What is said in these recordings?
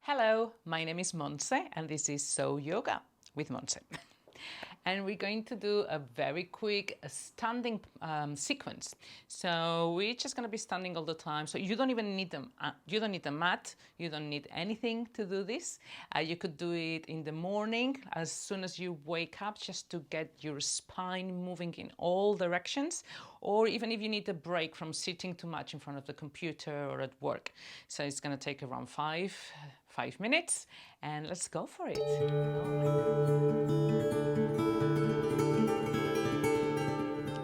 Hello, my name is Montse and this is SOYOGA with Montse. And we're going to do a very quick standing sequence. So we're just going to be standing all the time. So you don't even need them. You don't need a mat. You don't need anything to do this. You could do it in the morning as soon as you wake up, just to get your spine moving in all directions. Or even if you need a break from sitting too much in front of the computer or at work. So it's going to take around five minutes, and let's go for it.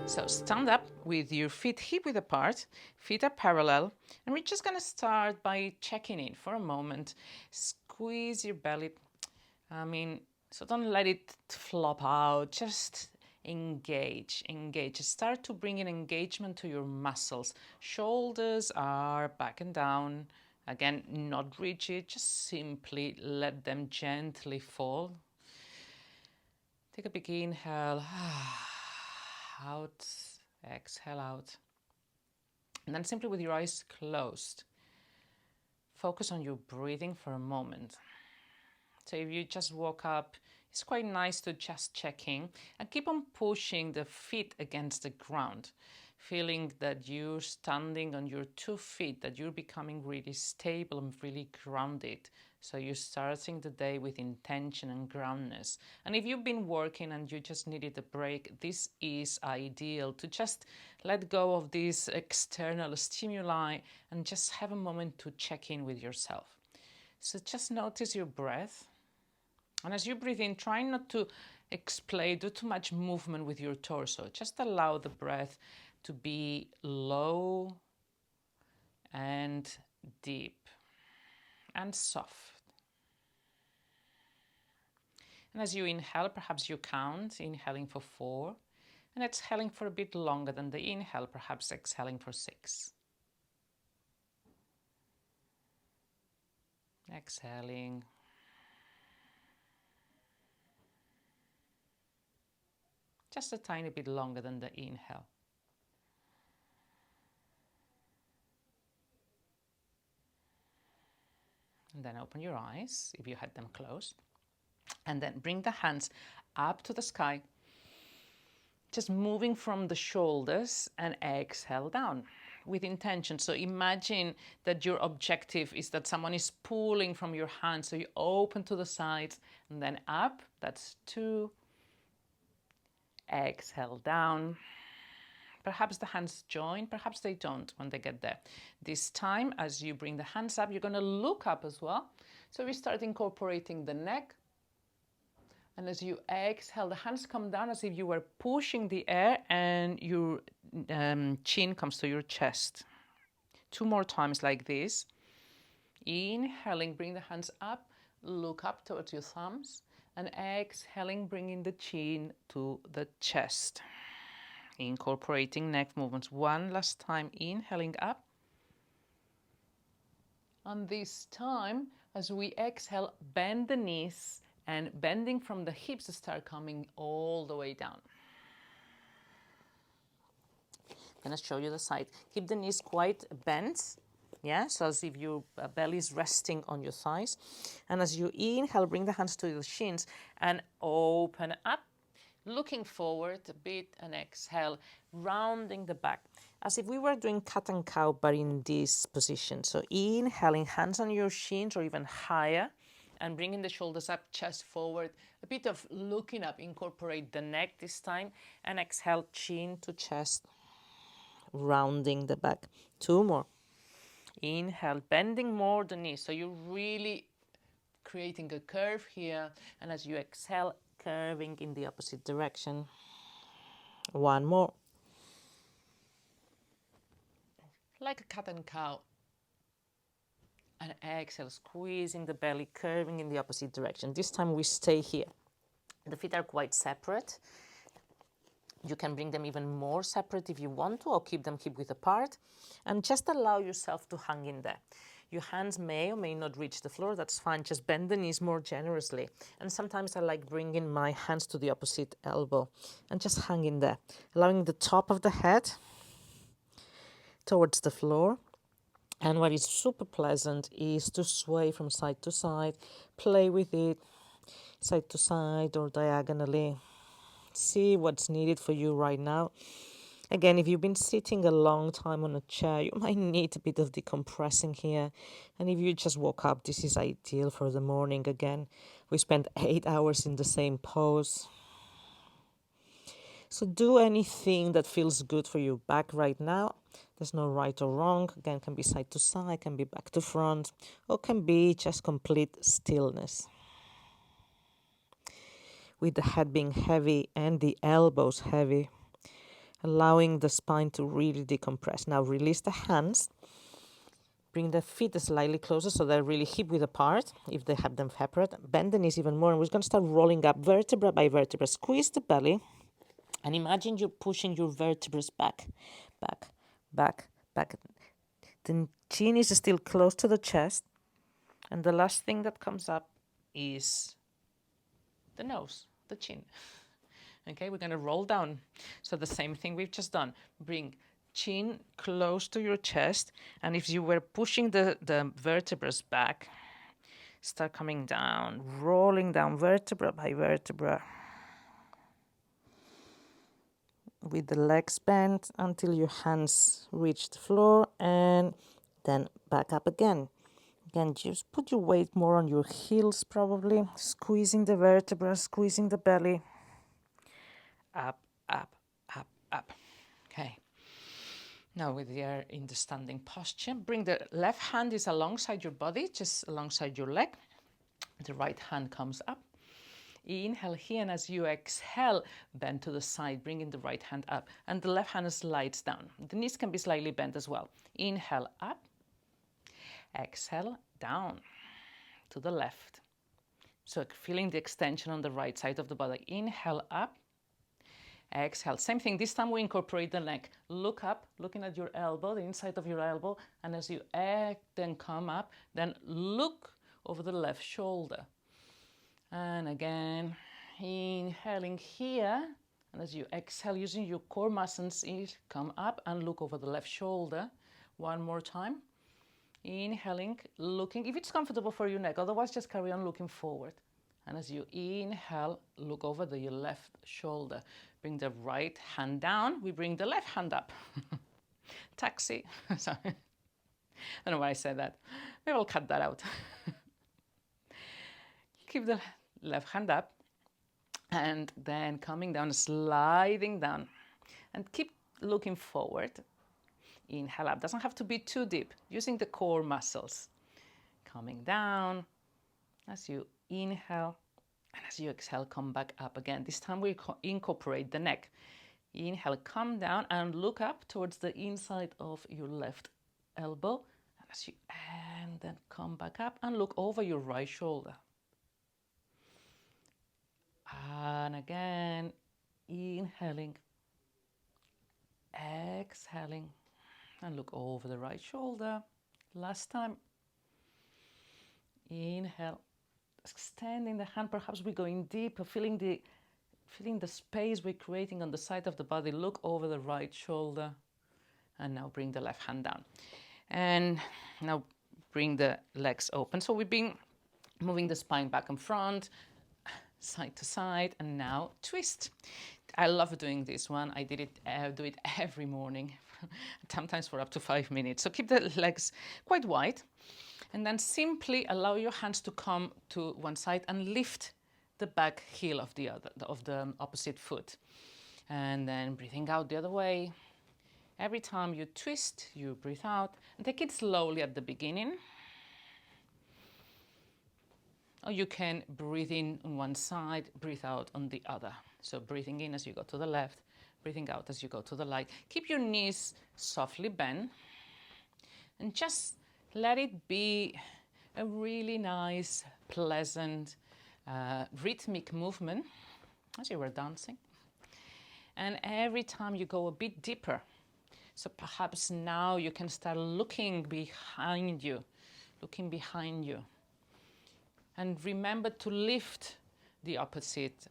So stand up with your feet hip width apart, feet are parallel, and we're just going to start by checking in for a moment. Squeeze your belly. So don't let it flop out, just engage. Start to bring in engagement to your muscles. Shoulders are back and down. Again, not rigid, just simply let them gently fall. Take a big inhale. Out, exhale out. And then simply with your eyes closed, focus on your breathing for a moment. So if you just woke up, it's quite nice to just check in and keep on pushing the feet against the ground, feeling that you're standing on your 2 feet, that you're becoming really stable and really grounded. So you're starting the day with intention and groundness. And if you've been working and you just needed a break, this is ideal to just let go of these external stimuli and just have a moment to check in with yourself. So just notice your breath. And as you breathe in, try not to do too much movement with your torso. Just allow the breath to be low and deep and soft. And as you inhale, perhaps you count, inhaling for 4, and exhaling for a bit longer than the inhale, perhaps exhaling for 6. Exhaling. Just a tiny bit longer than the inhale. And then open your eyes if you had them closed. And then bring the hands up to the sky, just moving from the shoulders, and exhale down with intention. So imagine that your objective is that someone is pulling from your hands. So you open to the sides and then up. That's 2. Exhale down. Perhaps the hands join, perhaps they don't when they get there. This time, as you bring the hands up, you're going to look up as well. So we start incorporating the neck. And as you exhale, the hands come down as if you were pushing the air, and your chin comes to your chest. 2 more times like this. Inhaling, bring the hands up, look up towards your thumbs. And exhaling, bringing the chin to the chest. Incorporating neck movements. 1 last time, inhaling up. And this time, as we exhale, bend the knees, and bending from the hips start coming all the way down. I'm going to show you the side. Keep the knees quite bent. Yeah, so as if your belly is resting on your thighs. And as you inhale, bring the hands to your shins and open up, looking forward a bit, and exhale, rounding the back. As if we were doing cat and cow, but in this position. So inhaling, hands on your shins or even higher, and bringing the shoulders up, chest forward. A bit of looking up, incorporate the neck this time, and exhale, chin to chest, rounding the back. 2 more. Inhale, bending more the knees. So you're really creating a curve here. And as you exhale, curving in the opposite direction. 1 more. Like a cat and cow. And exhale, squeezing the belly, curving in the opposite direction. This time we stay here. The feet are quite separate. You can bring them even more separate if you want to, or keep them hip width apart. And just allow yourself to hang in there. Your hands may or may not reach the floor, that's fine. Just bend the knees more generously. And sometimes I like bringing my hands to the opposite elbow and just hang in there. Allowing the top of the head towards the floor. And what is super pleasant is to sway from side to side, play with it, side to side or diagonally. See what's needed for you right now. Again, if you've been sitting a long time on a chair, you might need a bit of decompressing here. And if you just woke up, this is ideal for the morning. Again, we spent 8 hours in the same pose. So do anything that feels good for your back right now. There's no right or wrong. Again, can be side to side, can be back to front, or can be just complete stillness. With the head being heavy and the elbows heavy, allowing the spine to really decompress. Now release the hands. Bring the feet slightly closer so they're really hip width apart if they have them separate. Bend the knees even more, and we're going to start rolling up vertebra by vertebra. Squeeze the belly, and imagine you're pushing your vertebrae back, back, back, back. The chin is still close to the chest, and the last thing that comes up is the nose, the chin. Okay, we're going to roll down. So the same thing we've just done. Bring chin close to your chest, and if you were pushing the vertebrae back, start coming down, rolling down vertebra by vertebra with the legs bent until your hands reach the floor, and then back up again. Again, just put your weight more on your heels, probably squeezing the vertebra, squeezing the belly. Up, up, up, up. Okay. Now we are in the standing posture. Bring the left hand is alongside your body, just alongside your leg. The right hand comes up. Inhale here, and as you exhale, bend to the side, bringing the right hand up. And the left hand slides down. The knees can be slightly bent as well. Inhale up. Exhale down to the left. So feeling the extension on the right side of the body. Inhale up. Exhale. Same thing. This time we incorporate the neck. Look up, looking at your elbow, the inside of your elbow. And as you then come up, then look over the left shoulder. And again, inhaling here. And as you exhale, using your core muscles, come up and look over the left shoulder. One more time. Inhaling, looking, if it's comfortable for your neck. Otherwise, just carry on looking forward. And as you inhale, look over the left shoulder. Bring the right hand down. We bring the left hand up. Taxi. Sorry. I don't know why I said that. Maybe I'll cut that out. Keep the left hand up. And then coming down, sliding down. And keep looking forward. Inhale up. Doesn't have to be too deep. Using the core muscles. Coming down. As you inhale, and as you exhale, come back up again. This time we incorporate the neck. Inhale, come down and look up towards the inside of your left elbow. And then come back up and look over your right shoulder. And again, inhaling, exhaling, and look over the right shoulder. Last time. Inhale, extending the hand. Perhaps we're going deeper, feeling the space we're creating on the side of the body. Look over the right shoulder. And now bring the left hand down. And now bring the legs open. So we've been moving the spine back and front, side to side, and now twist. I love doing this one. I do it every morning, sometimes for up to 5 minutes. So keep the legs quite wide. And then simply allow your hands to come to one side and lift the back heel of the opposite foot. And then breathing out the other way. Every time you twist, you breathe out. And take it slowly at the beginning. Or you can breathe in on one side, breathe out on the other. So breathing in as you go to the left, breathing out as you go to the right. Keep your knees softly bent. And just let it be a really nice, pleasant, rhythmic movement as you were dancing. And every time you go a bit deeper, so perhaps now you can start looking behind you. And remember to lift the opposite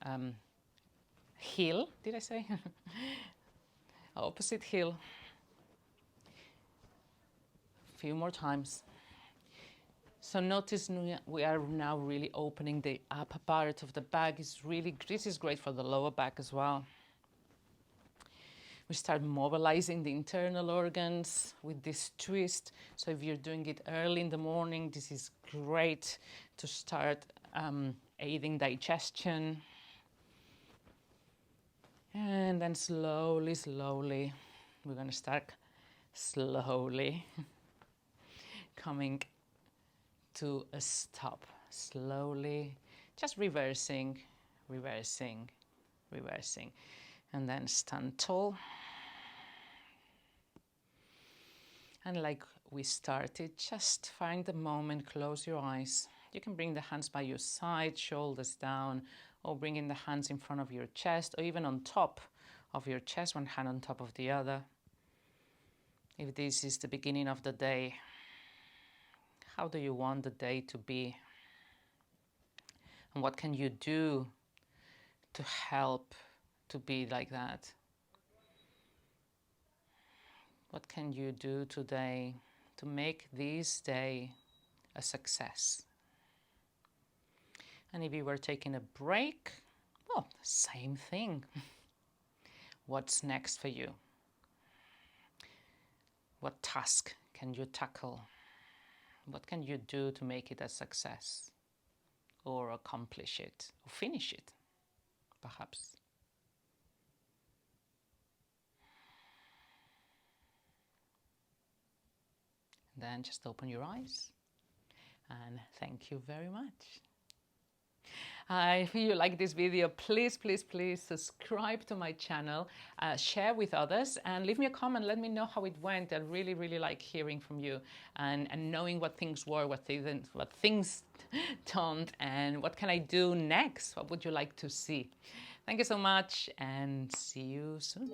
heel. Did I say? Opposite heel. few more times. So notice we are now really opening the upper part of the back. This is great for the lower back as well. We start mobilizing the internal organs with this twist. So if you're doing it early in the morning, this is great to start aiding digestion. And then slowly, slowly, we're going to start slowly coming to a stop. Slowly, just reversing, reversing, reversing. And then stand tall. And like we started, just find the moment, close your eyes. You can bring the hands by your side, shoulders down, or bringing the hands in front of your chest, or even on top of your chest, one hand on top of the other. If this is the beginning of the day, how do you want the day to be? And what can you do to help to be like that? What can you do today to make this day a success? And if you were taking a break, well, same thing. What's next for you? What task can you tackle? What can you do to make it a success? Or accomplish it, or finish it, perhaps. Then just open your eyes and thank you very much. If you like this video, please, please, please subscribe to my channel, share with others, and leave me a comment. Let me know how it went. I really, really like hearing from you and knowing what things were, what things don't, and what can I do next? What would you like to see? Thank you so much, and see you soon.